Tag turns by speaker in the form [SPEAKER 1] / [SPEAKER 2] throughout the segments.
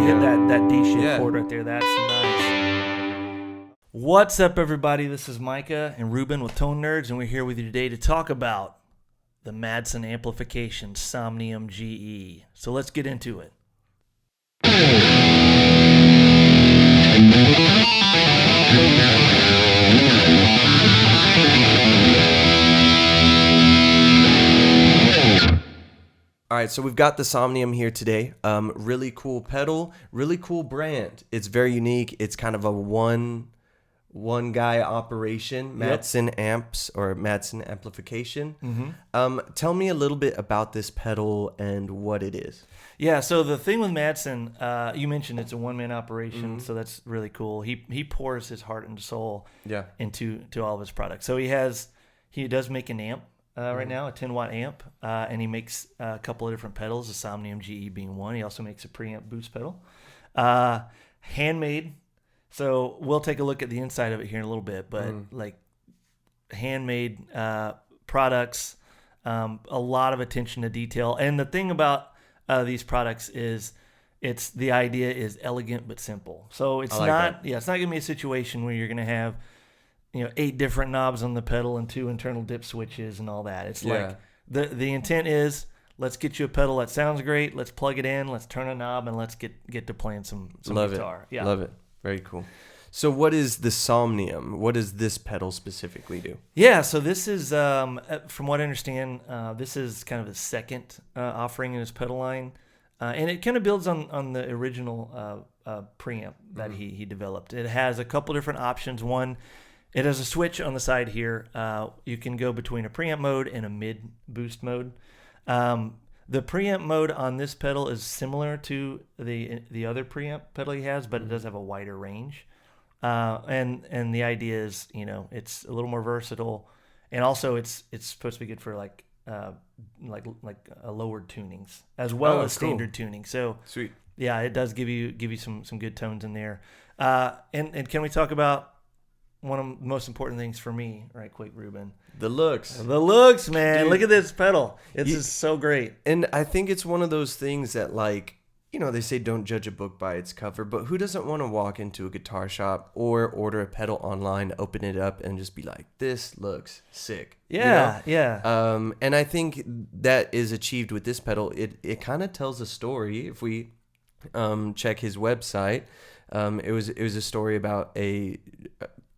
[SPEAKER 1] hit that D-shaped chord right there. That's nice. What's up, everybody? This is Micah and Ruben with Tone Nerds, and we're here with you today to talk about the Madsen Amplification Somnium GE. So let's get into it.
[SPEAKER 2] All right, so we've got the Somnium here today. Really cool pedal, really cool brand. It's very unique. It's kind of a one guy operation, Madsen Amps or Madsen Amplification. Mm-hmm. Tell me a little bit about this pedal and what it is.
[SPEAKER 1] Yeah, so the thing with Madsen, you mentioned it's a one-man operation, so that's really cool. He pours his heart and soul into all of his products. So he does make an amp. Right now, a 10-watt amp, and he makes a couple of different pedals, the Somnium GE being one. He also makes a Preamp Boost pedal. Handmade, so we'll take a look at the inside of it here in a little bit, but like handmade products, a lot of attention to detail. And the thing about these products is the idea is elegant but simple. So it's not going to be a situation where you're going to have 8 different knobs on the pedal and 2 internal dip switches and all that. It's like the intent is, let's get you a pedal that sounds great. Let's plug it in. Let's turn a knob and let's get to playing some guitar.
[SPEAKER 2] Yeah, love it. Very cool. So what is the Somnium? What does this pedal specifically do?
[SPEAKER 1] Yeah, so this is, from what I understand, this is kind of the second offering in his pedal line, and it kind of builds on the original preamp that he developed. It has a couple different options. One, it has a switch on the side here. You can go between a preamp mode and a mid boost mode. The preamp mode on this pedal is similar to the other preamp pedal he has, but it does have a wider range. And the idea is, it's a little more versatile, and also it's supposed to be good for like lowered tunings as well as standard tuning. So
[SPEAKER 2] sweet. Yeah,
[SPEAKER 1] it does give you some good tones in there. And can we talk about one of the most important things for me, right quick, Ruben?
[SPEAKER 2] The looks.
[SPEAKER 1] The looks, man. Dude, look at this pedal. It's just so great.
[SPEAKER 2] And I think it's one of those things that, like, they say don't judge a book by its cover, but who doesn't want to walk into a guitar shop or order a pedal online, open it up, and just be like, this looks sick.
[SPEAKER 1] Yeah.
[SPEAKER 2] And I think that is achieved with this pedal. It kind of tells a story. If we check his website, it was a story about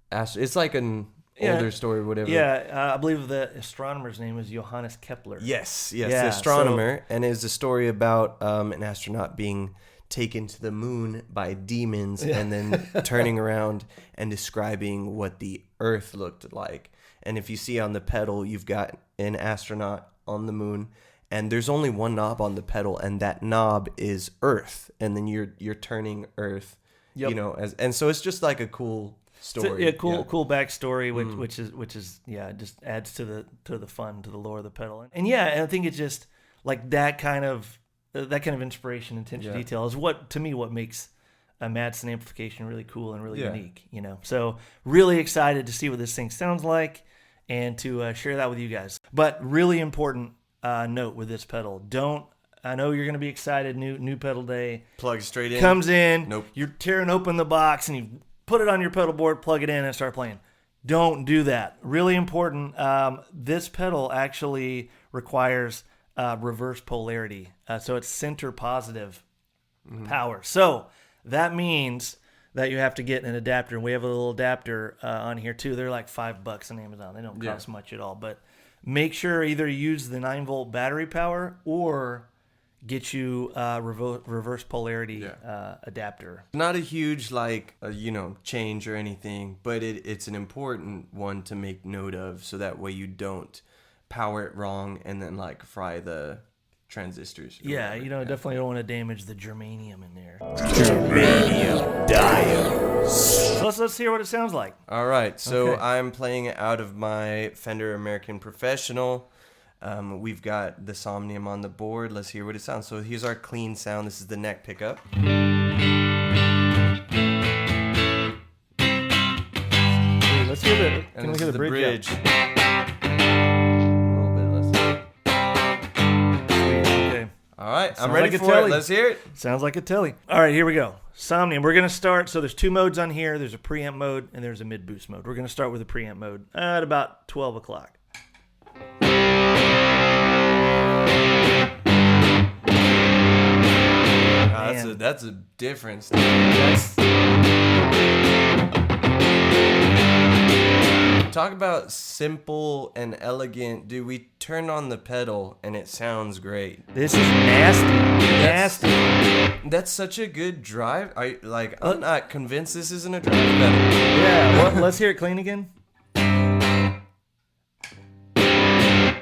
[SPEAKER 2] it's like an older story or whatever.
[SPEAKER 1] Yeah, I believe the astronomer's name is Johannes Kepler.
[SPEAKER 2] Yes, the astronomer. And it's a story about an astronaut being taken to the moon by demons and then turning around and describing what the Earth looked like. And if you see on the pedal, you've got an astronaut on the moon, and there's only one knob on the pedal, and that knob is Earth. And then you're turning Earth, and so it's just like a cool story.
[SPEAKER 1] Cool backstory, which is just adds to the fun, to the lore of the pedal. And I think it's just like that kind of inspiration and attention to detail is what makes a Madsen amplification really cool and really unique. So really excited to see what this thing sounds like and to share that with you guys. But really important note with this pedal: I know you're going to be excited. New pedal day.
[SPEAKER 2] Plug straight in.
[SPEAKER 1] Comes in.
[SPEAKER 2] Nope.
[SPEAKER 1] You're tearing open the box and you put it on your pedal board, plug it in, and start playing. Don't do that. Really important. This pedal actually requires reverse polarity. So it's center positive power. So that means that you have to get an adapter. And we have a little adapter on here too. They're like $5 on Amazon. They don't cost much at all. But make sure either use the 9-volt battery power or get you reverse polarity adapter.
[SPEAKER 2] Not a huge change or anything, but it's an important one to make note of, so that way you don't power it wrong and then fry the transistors.
[SPEAKER 1] Definitely don't want to damage the germanium in there.
[SPEAKER 2] Germanium diodes.
[SPEAKER 1] So let's hear what it sounds like.
[SPEAKER 2] All right, so I'm playing it out of my Fender American Professional. We've got the Somnium on the board. Let's hear what it sounds. So here's our clean sound. This is the neck pickup.
[SPEAKER 1] Let's hear it. Can we hear the bridge?
[SPEAKER 2] A little bit less.
[SPEAKER 1] Okay.
[SPEAKER 2] All right. right, I'm ready for it. Let's hear it.
[SPEAKER 1] Sounds like a telly. All right, here we go. Somnium. We're going to start. So there's two modes on here. There's a preamp mode and there's a mid boost mode. We're going to start with the preamp mode at about 12 o'clock.
[SPEAKER 2] That's a difference. Talk about simple and elegant. Dude, we turn on the pedal and it sounds great.
[SPEAKER 1] This is nasty.
[SPEAKER 2] That's such a good drive. I'm not convinced this isn't a drive pedal.
[SPEAKER 1] Yeah, well, let's hear it clean again.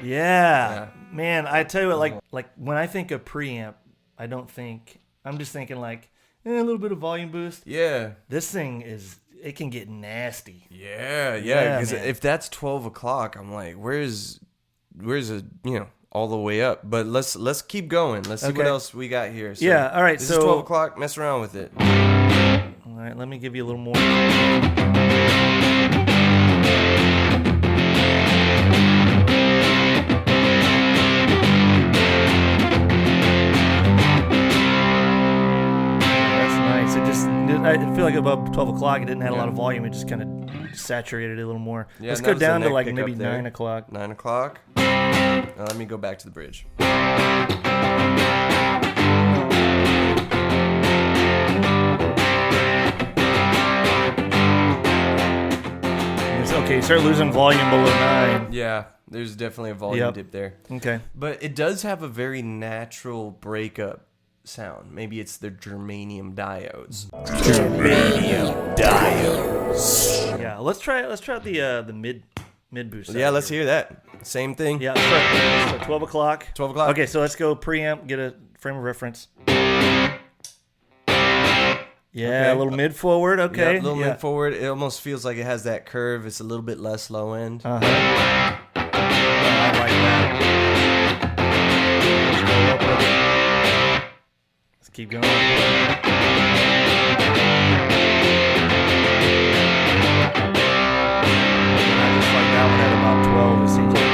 [SPEAKER 1] Yeah. Man, I tell you what, like when I think of preamp, I'm just thinking like a little bit of volume boost.
[SPEAKER 2] Yeah.
[SPEAKER 1] This thing it can get nasty.
[SPEAKER 2] Yeah. Because if that's 12 o'clock, I'm like, where's all the way up? But let's keep going. Let's see what else we got here. So
[SPEAKER 1] yeah. All right.
[SPEAKER 2] This is 12 o'clock. Mess around with it.
[SPEAKER 1] All right. Let me give you a little more. I feel like above 12 o'clock, it didn't have a lot of volume. It just kind of saturated it a little more.
[SPEAKER 2] Yeah,
[SPEAKER 1] let's go down to like maybe 9 o'clock.
[SPEAKER 2] 9 o'clock. Now let me go back to the bridge.
[SPEAKER 1] Okay, start losing volume below 9.
[SPEAKER 2] Yeah, there's definitely a volume dip there.
[SPEAKER 1] Okay.
[SPEAKER 2] But it does have a very natural breakup sound. Maybe it's the germanium diodes.
[SPEAKER 1] Yeah, let's try out the mid boost.
[SPEAKER 2] Yeah, let's hear that. Same thing.
[SPEAKER 1] Yeah, so 12 o'clock.
[SPEAKER 2] 12 o'clock.
[SPEAKER 1] Okay, so let's go preamp, get a frame of reference. Yeah, a little mid forward. Okay.
[SPEAKER 2] Yeah, a little mid forward. It almost feels like it has that curve. It's a little bit less low end.
[SPEAKER 1] I like that. Keep going. I just like that one at about 12, it seems like.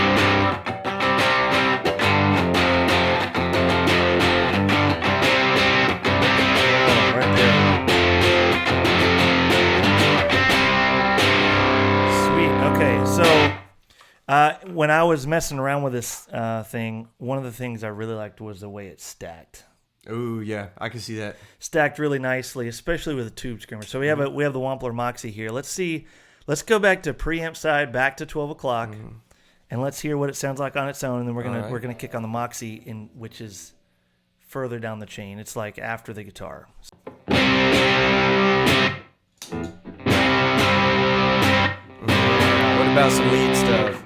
[SPEAKER 1] Oh, right there. Sweet. Okay, so when I was messing around with this thing, one of the things I really liked was the way it stacked.
[SPEAKER 2] Oh yeah, I can see that.
[SPEAKER 1] Stacked really nicely, especially with a tube screamer. So we have the Wampler Moxie here. Let's go back to preamp side, back to 12 o'clock, and let's hear what it sounds like on its own. And then we're gonna kick on the Moxie, which is further down the chain. It's like after the guitar.
[SPEAKER 2] What about some lead stuff?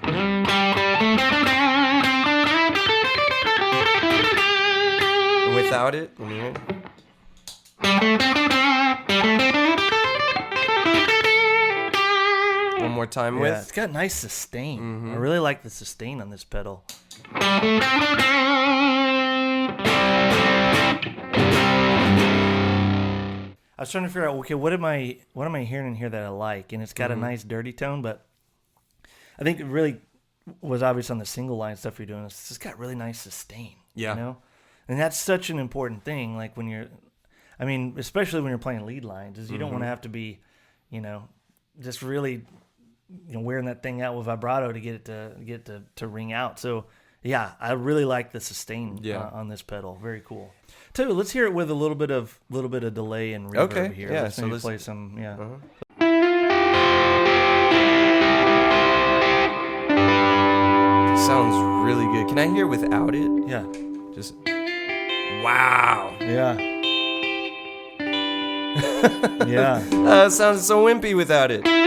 [SPEAKER 2] Without it? One more time with?
[SPEAKER 1] It's got nice sustain. I really like the sustain on this pedal. I was trying to figure out, okay, what am I hearing in here that I like? And it's got a nice dirty tone, but I think it really was obvious on the single line stuff you're doing. It's just got really nice sustain.
[SPEAKER 2] Yeah.
[SPEAKER 1] You know? And that's such an important thing. Like when especially when you're playing lead lines, is you don't want to have to be, just really, wearing that thing out with vibrato to get it to ring out. So yeah, I really like the sustain on this pedal. Very cool. Too, let's hear it with a little bit of delay and reverb here.
[SPEAKER 2] Yeah,
[SPEAKER 1] let's play some. Yeah.
[SPEAKER 2] Sounds really good. Can I hear without it?
[SPEAKER 1] Yeah.
[SPEAKER 2] Just wow.
[SPEAKER 1] Yeah. Yeah.
[SPEAKER 2] It sounds so wimpy without it.
[SPEAKER 1] Yeah.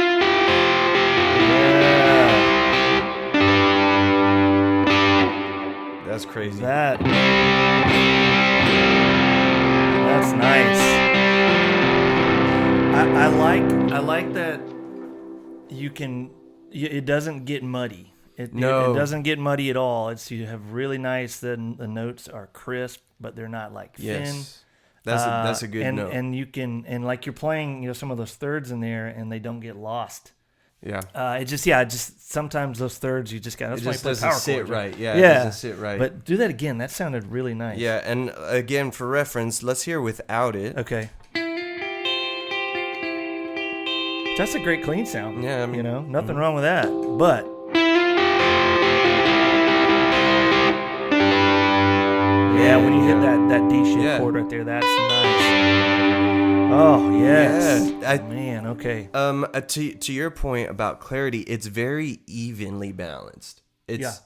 [SPEAKER 2] That's crazy.
[SPEAKER 1] That's nice. I like that it doesn't get muddy. It doesn't get muddy at all. You have really nice. The notes are crisp, but they're not like thin.
[SPEAKER 2] Yes, that's a good note.
[SPEAKER 1] And you can like you're playing some of those thirds in there, and they don't get lost.
[SPEAKER 2] Yeah.
[SPEAKER 1] It just sometimes those thirds you just got. That's
[SPEAKER 2] It
[SPEAKER 1] why
[SPEAKER 2] just
[SPEAKER 1] you play
[SPEAKER 2] doesn't
[SPEAKER 1] power
[SPEAKER 2] sit
[SPEAKER 1] chords,
[SPEAKER 2] right. Yeah.
[SPEAKER 1] Yeah.
[SPEAKER 2] It doesn't sit right.
[SPEAKER 1] But do that again. That sounded really nice.
[SPEAKER 2] Yeah. And again, for reference, let's hear without it.
[SPEAKER 1] Okay. That's a great clean sound.
[SPEAKER 2] Yeah. I mean,
[SPEAKER 1] nothing wrong with that. But yeah, when you hit that D shape chord right there, that's nice. Oh yes.
[SPEAKER 2] Yeah.
[SPEAKER 1] Man. Okay.
[SPEAKER 2] To your point about clarity, it's very evenly balanced.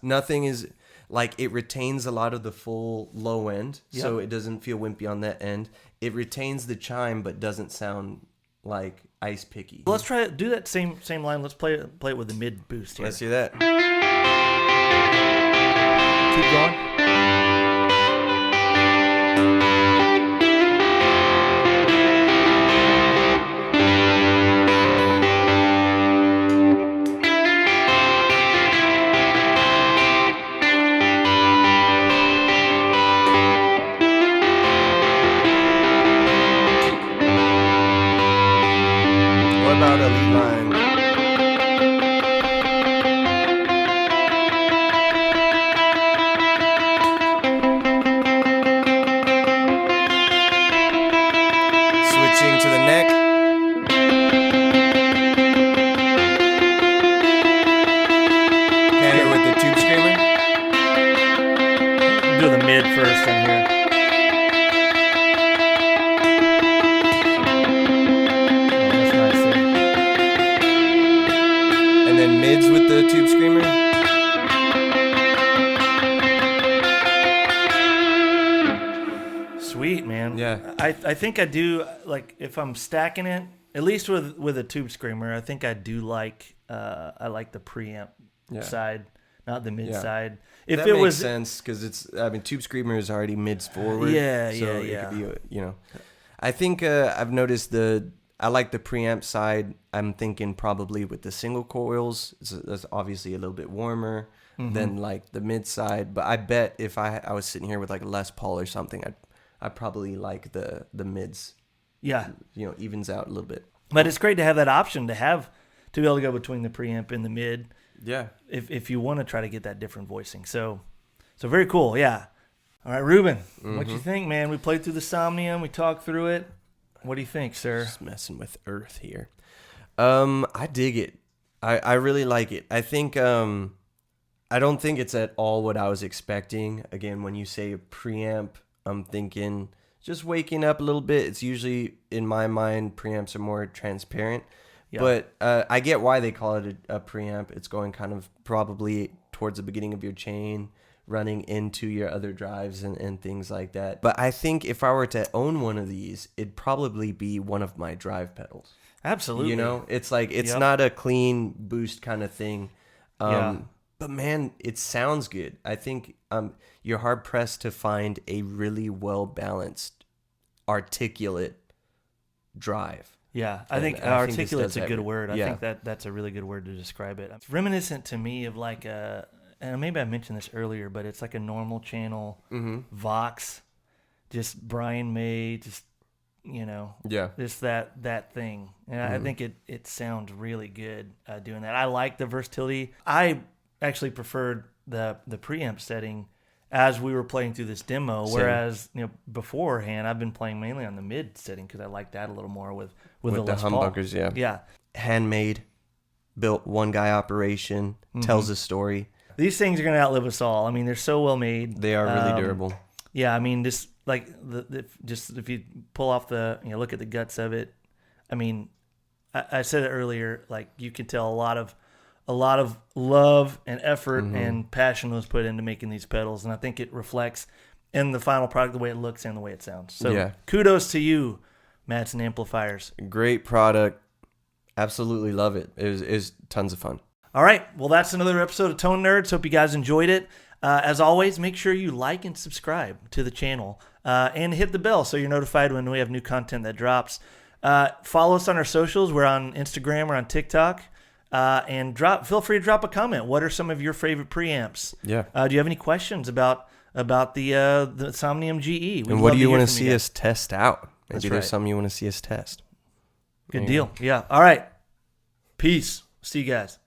[SPEAKER 2] Nothing is like, it retains a lot of the full low end, so it doesn't feel wimpy on that end. It retains the chime, but doesn't sound like ice picky.
[SPEAKER 1] Well, let's do that same line. Let's play it with the mid boost here.
[SPEAKER 2] Let's hear that.
[SPEAKER 1] Keep going.
[SPEAKER 2] What about a lead line? Switching to the neck. Can it with the tube screamer?
[SPEAKER 1] Do the mid first in here. That's nice there.
[SPEAKER 2] And then mids with the tube screamer.
[SPEAKER 1] Sweet, man.
[SPEAKER 2] Yeah.
[SPEAKER 1] I think I do, like, if I'm stacking it, at least with a tube screamer, I think I do like I like the preamp side, not the mid side. If
[SPEAKER 2] that
[SPEAKER 1] it
[SPEAKER 2] makes
[SPEAKER 1] was
[SPEAKER 2] sense, because tube screamer is already mids forward.
[SPEAKER 1] Yeah,
[SPEAKER 2] so
[SPEAKER 1] yeah.
[SPEAKER 2] It could be, I think I've noticed I like the preamp side. I'm thinking probably with the single coils, that's obviously a little bit warmer than like the mid side. But I bet if I was sitting here with like a Les Paul or something, I'd probably like the mids.
[SPEAKER 1] Yeah.
[SPEAKER 2] Evens out a little bit.
[SPEAKER 1] But it's great to have that option to be able to go between the preamp and the mid.
[SPEAKER 2] Yeah.
[SPEAKER 1] If you want to try to get that different voicing. So very cool. Yeah. All right, Ruben, what you think, man? We played through the Somnium. We talked through it. What do you think, sir?
[SPEAKER 2] Just messing with Earth here. I dig it. I really like it. I think I don't think it's at all what I was expecting. Again, when you say a preamp, I'm thinking just waking up a little bit. It's usually, in my mind, preamps are more transparent. Yeah. But I get why they call it a preamp. It's going kind of probably towards the beginning of your chain, running into your other drives and things like that. But I think if I were to own one of these, it'd probably be one of my drive pedals.
[SPEAKER 1] Absolutely.
[SPEAKER 2] It's like, it's not a clean boost kind of thing. But man, it sounds good. I think you're hard pressed to find a really well balanced, articulate drive.
[SPEAKER 1] Yeah, I think articulate's a good word. I think that's a really good word to describe it. It's reminiscent to me of like and maybe I mentioned this earlier, but it's like a normal channel Vox, just Brian May, just just that thing. And I think it sounds really good doing that. I like the versatility. I actually preferred the preamp setting as we were playing through this demo, whereas beforehand I've been playing mainly on the mid setting because I like that a little more with the Les Paul.
[SPEAKER 2] humbuckers. Yeah, handmade, built, one guy operation, tells a story.
[SPEAKER 1] These things are gonna outlive us all. I mean, they're so well made.
[SPEAKER 2] They are really durable.
[SPEAKER 1] Yeah, I mean, just like if you pull off look at the guts of it. I mean, I said it earlier. Like, you can tell a lot of love and effort and passion was put into making these pedals, and I think it reflects in the final product, the way it looks and the way it sounds. So kudos to you, Madsen Amplifiers.
[SPEAKER 2] Great product. Absolutely love it. It was tons of fun.
[SPEAKER 1] All right. Well, that's another episode of Tone Nerds. Hope you guys enjoyed it. As always, make sure you like and subscribe to the channel and hit the bell so you're notified when we have new content that drops. Follow us on our socials. We're on Instagram. We're on TikTok. And feel free to drop a comment. What are some of your favorite preamps?
[SPEAKER 2] Yeah.
[SPEAKER 1] Do you have any questions about the Somnium GE?
[SPEAKER 2] And what do you want to see us test out? Maybe there's something you want to see us test.
[SPEAKER 1] Good deal. Yeah. All right. Peace. See you guys.